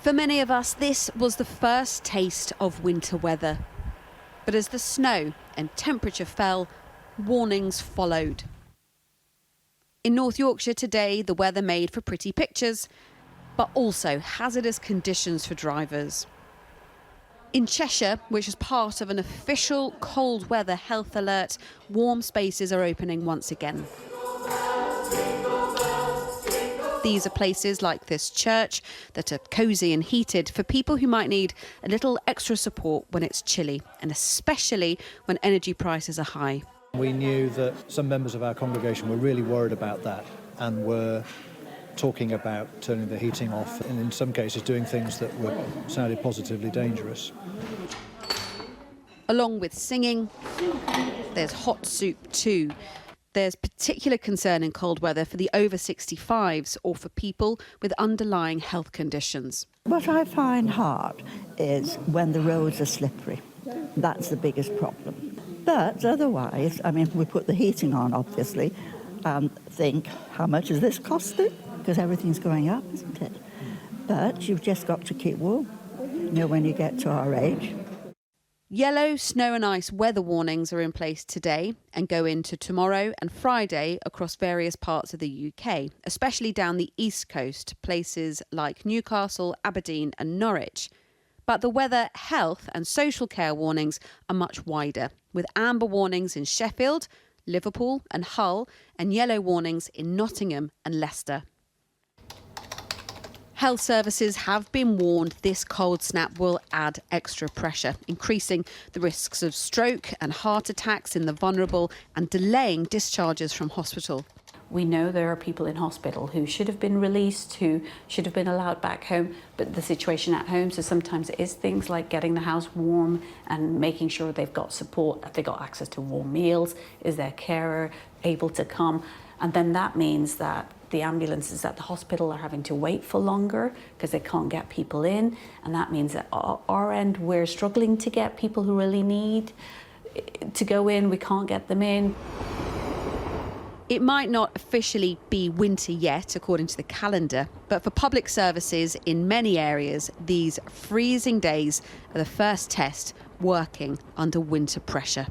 For many of us, this was the first taste of winter weather. But as the snow and temperature fell, warnings followed. In North Yorkshire today, the weather made for pretty pictures, but also hazardous conditions for drivers. In Cheshire, which is part of an official cold weather health alert, warm spaces are opening once again. These are places like this church that are cosy and heated for people who might need a little extra support when it's chilly, and especially when energy prices are high. We knew that some members of our congregation were really worried about that and were talking about turning the heating off and in some cases doing things that sounded positively dangerous. Along with singing, there's hot soup too. There's particular concern in cold weather for the over 65s or for people with underlying health conditions. What I find hard is when the roads are slippery. That's the biggest problem. But otherwise, I mean, we put the heating on, obviously, and think, how much is this costing? Because everything's going up, isn't it? But you've just got to keep warm, you know, when you get to our age. Yellow snow and ice weather warnings are in place today and go into tomorrow and Friday across various parts of the UK, especially down the east coast, places like Newcastle, Aberdeen and Norwich. But the weather, health and social care warnings are much wider, with amber warnings in Sheffield, Liverpool and Hull, and yellow warnings in Nottingham and Leicester. Health services have been warned this cold snap will add extra pressure, increasing the risks of stroke and heart attacks in the vulnerable and delaying discharges from hospital. We know there are people in hospital who should have been released, who should have been allowed back home, but the situation at home, so sometimes it is things like getting the house warm and making sure they've got support, that they've got access to warm meals, is their carer able to come, and then that means that the ambulances at the hospital are having to wait for longer because they can't get people in, and that means that at our end we're struggling to get people who really need to go in, we can't get them in. It might not officially be winter yet, according to the calendar, but for public services in many areas, these freezing days are the first test working under winter pressure.